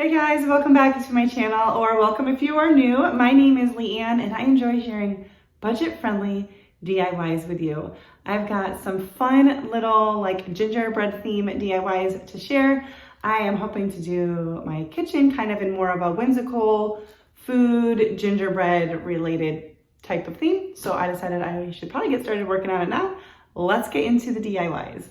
Hey guys, welcome back to my channel, or welcome if you are new. My name is Leanne and I enjoy sharing budget-friendly DIYs with you. I've got some fun little gingerbread theme DIYs to share. I am hoping to do my kitchen kind of in more of a whimsical food gingerbread related type of theme. So I decided I should probably get started working on it now. Let's get into the DIYs.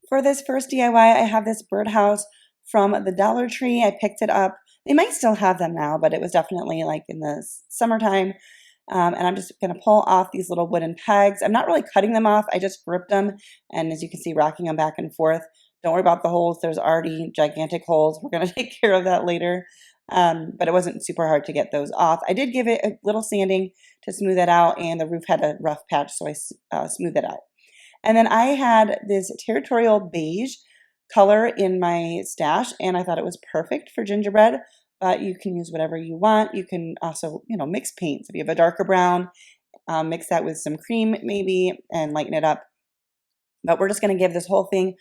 For this first DIY, I have this birdhouse from the Dollar Tree. I picked it up. They might still have them now, but it was definitely like in the summertime. And I'm just going to pull off these little wooden pegs. I'm not really cutting them off. I just gripped them. And as you can see, rocking them back and forth. Don't worry about the holes. There's already gigantic holes. We're going to take care of that later. But it wasn't super hard to get those off. I did give it a little sanding to smooth it out, and the roof had a rough patch, so I smoothed it out. And then I had this territorial beige color in my stash, and I thought it was perfect for gingerbread, but you can use whatever you want. You can also, mix paints. If you have a darker brown, mix that with some cream maybe and lighten it up. But we're just going to give this whole thing.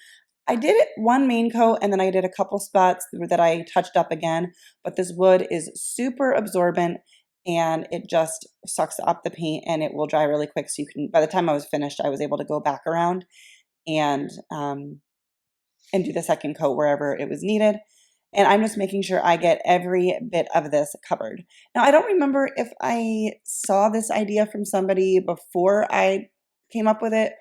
I did it one main coat, and then I did a couple spots that I touched up again, but this wood is super absorbent and it just sucks up the paint and it will dry really quick. So you can, by the time I was finished, I was able to go back around and do the second coat wherever it was needed. And I'm just making sure I get every bit of this covered. Now, I don't remember if I saw this idea from somebody before I came up with it.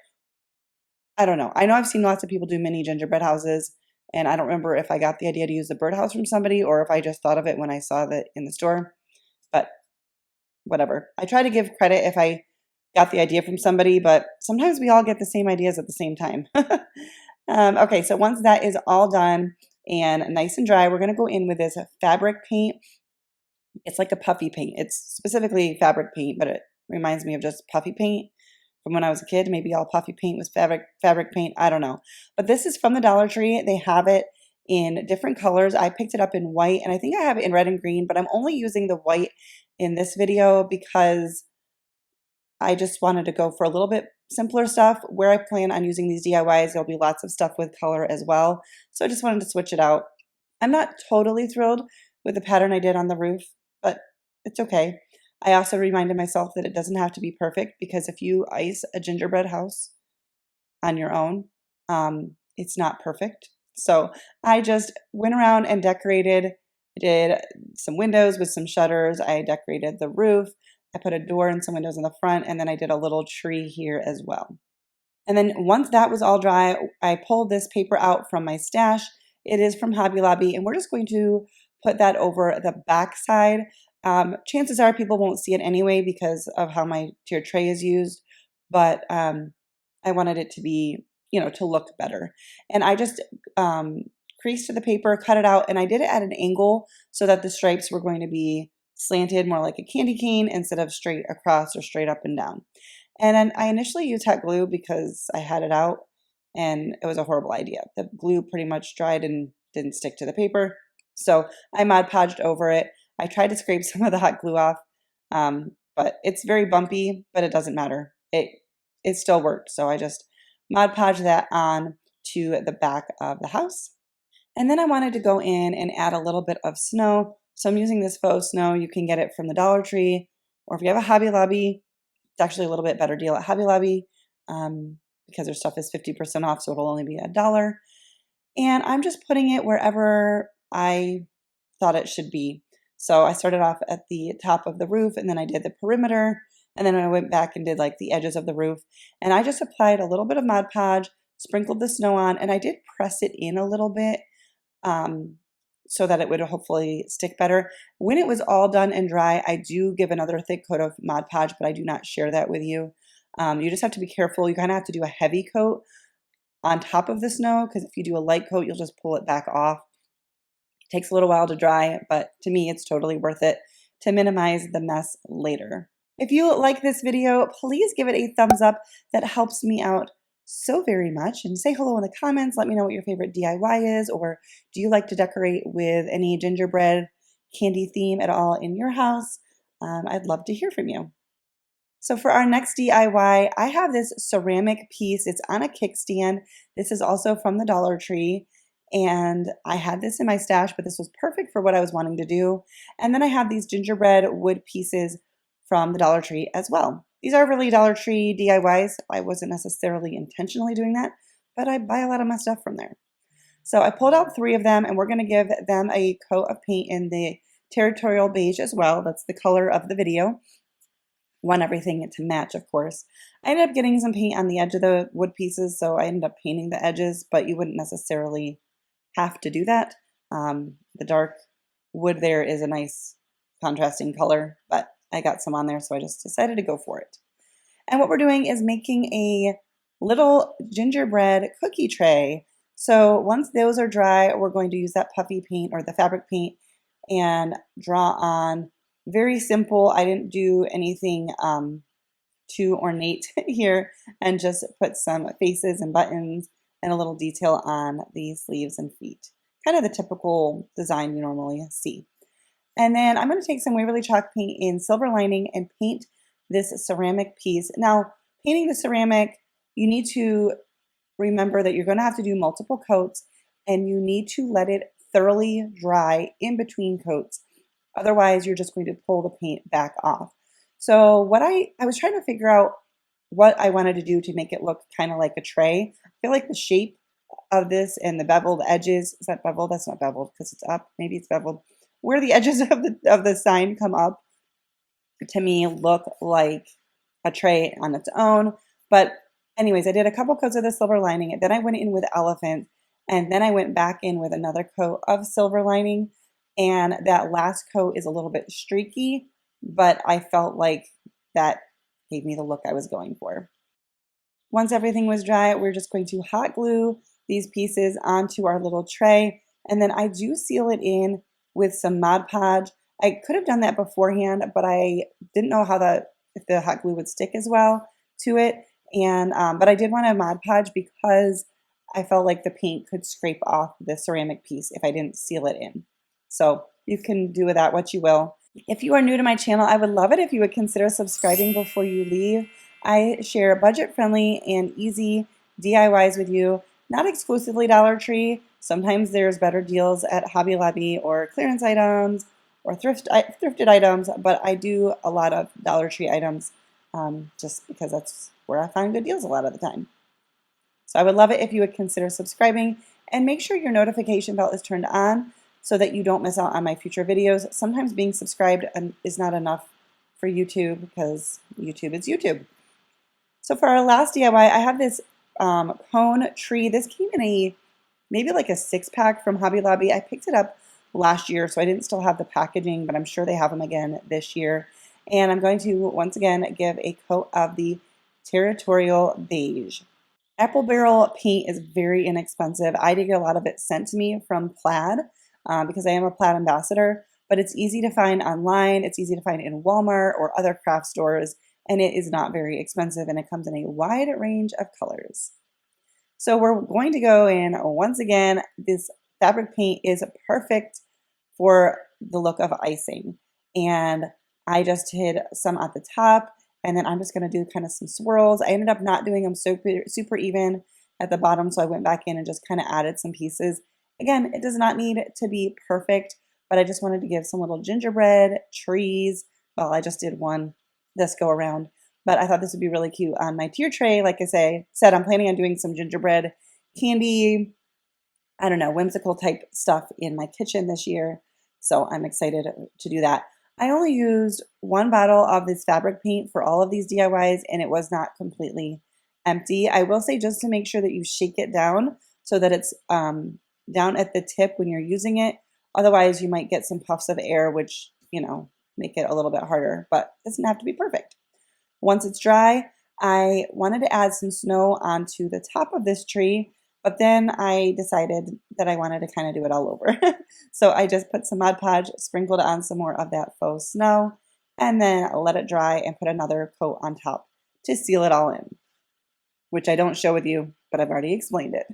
I don't know. I know I've seen lots of people do mini gingerbread houses, and I don't remember if I got the idea to use the birdhouse from somebody or if I just thought of it when I saw it in the store. But whatever. I try to give credit if I got the idea from somebody, but sometimes we all get the same ideas at the same time. Okay, so once that is all done and nice and dry, we're going to go in with this fabric paint. It's like a puffy paint. It's specifically fabric paint, but it reminds me of just puffy paint from when I was a kid. Maybe all puffy paint was fabric paint. I don't know. But this is from the Dollar Tree. They have it in different colors. I picked it up in white, and I think I have it in red and green, but I'm only using the white in this video because I just wanted to go for a little bit simpler stuff. Where I plan on using these DIYs, there'll be lots of stuff with color as well. So I just wanted to switch it out. I'm not totally thrilled with the pattern I did on the roof, but it's okay. I also reminded myself that it doesn't have to be perfect, because if you ice a gingerbread house on your own, it's not perfect. So I just went around and decorated. I did some windows with some shutters. I decorated the roof. I put a door and some windows in the front, and then I did a little tree here as well. And then once that was all dry, I pulled this paper out from my stash. It is from Hobby Lobby, and we're just going to put that over the back side. Chances are people won't see it anyway because of how my tier tray is used, but I wanted it to be, to look better. And I just creased the paper, cut it out, and I did it at an angle so that the stripes were going to be slanted more like a candy cane instead of straight across or straight up and down. And then I initially used hot glue because I had it out and it was a horrible idea. The glue pretty much dried and didn't stick to the paper. So I Mod Podged over it. I tried to scrape some of the hot glue off, but it's very bumpy, but it doesn't matter. It still worked. So I just Mod Podged that on to the back of the house. And then I wanted to go in and add a little bit of snow. So I'm using this faux snow. You can get it from the Dollar Tree, or if you have a Hobby Lobby, it's actually a little bit better deal at Hobby Lobby because their stuff is 50% off, so it'll only be $1. And I'm just putting it wherever I thought it should be. So I started off at the top of the roof, and then I did the perimeter, and then I went back and did like the edges of the roof. And I just applied a little bit of Mod Podge, sprinkled the snow on, and I did press it in a little bit so that it would hopefully stick better. When it was all done and dry, I do give another thick coat of Mod Podge, but I do not share that with you. You just have to be careful. You kind of have to do a heavy coat on top of the snow, because if you do a light coat, you'll just pull it back off. It takes a little while to dry, but to me, it's totally worth it to minimize the mess later. If you like this video, please give it a thumbs up. That helps me out so very much. And say hello in the comments. Let me know what your favorite DIY is, or do you like to decorate with any gingerbread candy theme at all in your house? I'd love to hear from you. So for our next DIY, I have this ceramic piece. It's on a kickstand. This is also from the Dollar Tree. And I had this in my stash, but this was perfect for what I was wanting to do. And then I have these gingerbread wood pieces from the Dollar Tree as well. These are really Dollar Tree DIYs. I wasn't necessarily intentionally doing that, but I buy a lot of my stuff from there. So I pulled out 3 of them, and we're going to give them a coat of paint in the territorial beige as well. That's the color of the video. Want everything to match, of course. I ended up getting some paint on the edge of the wood pieces, so I ended up painting the edges, but you wouldn't necessarily have to do that. The dark wood there is a nice contrasting color, but I got some on there, so I just decided to go for it. And what we're doing is making a little gingerbread cookie tray. So once those are dry, we're going to use that puffy paint or the fabric paint and draw on. Very simple. I didn't do anything too ornate here, and just put some faces and buttons and a little detail on the sleeves and feet. Kind of the typical design you normally see. And then I'm going to take some Waverly chalk paint in silver lining and paint this ceramic piece. Now, painting the ceramic, you need to remember that you're going to have to do multiple coats, and you need to let it thoroughly dry in between coats. Otherwise, you're just going to pull the paint back off. So what I was trying to figure out what I wanted to do to make it look kind of like a tray. I feel like the shape of this and the beveled edges, is that beveled? That's not beveled because it's up. Maybe it's beveled. Where the edges of the sign come up, to me, look like a tray on its own. But anyways, I did a couple coats of the silver lining, and then I went in with elephant, and then I went back in with another coat of silver lining. And that last coat is a little bit streaky, but I felt like that gave me the look I was going for. Once everything was dry, we're just going to hot glue these pieces onto our little tray. And then I do seal it in with some Mod Podge. I could have done that beforehand, but I didn't know if the hot glue would stick as well to it. And but I did want a Mod Podge because I felt like the paint could scrape off the ceramic piece if I didn't seal it in. So you can do with that what you will. If you are new to my channel, I would love it if you would consider subscribing before you leave. I share budget-friendly and easy DIYs with you, not exclusively Dollar Tree. Sometimes there's better deals at Hobby Lobby or clearance items or thrifted items, but I do a lot of Dollar Tree items just because that's where I find good deals a lot of the time. So I would love it if you would consider subscribing, and make sure your notification bell is turned on so that you don't miss out on my future videos. Sometimes being subscribed is not enough for YouTube because YouTube is YouTube. So for our last DIY, I have this cone tree. This came in maybe like a 6-pack from Hobby Lobby. I picked it up last year, so I didn't still have the packaging, but I'm sure they have them again this year. And I'm going to once again give a coat of the territorial beige. Apple barrel paint is very inexpensive. I did get a lot of it sent to me from Plaid because I am a Plaid ambassador, but it's easy to find online. It's easy to find in Walmart or other craft stores, and it is not very expensive, and it comes in a wide range of colors. So we're going to go in once again. This fabric paint is perfect for the look of icing, and I just hid some at the top, and then I'm just going to do kind of some swirls. I ended up not doing them super even at the bottom, so I went back in and just kind of added some pieces. Again, it does not need to be perfect, but I just wanted to give some little gingerbread trees. Well, I just did one this go around, but I thought this would be really cute on my tier tray. Like I said, I'm planning on doing some gingerbread candy, I don't know, whimsical type stuff in my kitchen this year. So I'm excited to do that. I only used 1 bottle of this fabric paint for all of these DIYs, and it was not completely empty. I will say, just to make sure that you shake it down so that it's down at the tip when you're using it. Otherwise, you might get some puffs of air, which, make it a little bit harder, but it doesn't have to be perfect. Once it's dry, I wanted to add some snow onto the top of this tree, but then I decided that I wanted to kind of do it all over. So I just put some Mod Podge, sprinkled on some more of that faux snow, and then let it dry and put another coat on top to seal it all in, which I don't show with you, but I've already explained it.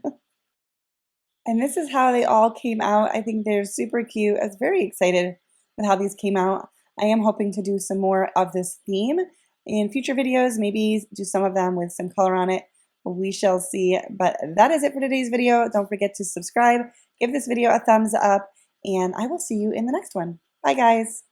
And this is how they all came out. I think they're super cute. I was very excited with how these came out. I am hoping to do some more of this theme in future videos, maybe do some of them with some color on it. We shall see. But that is it for today's video. Don't forget to subscribe, give this video a thumbs up, and I will see you in the next one. Bye, guys.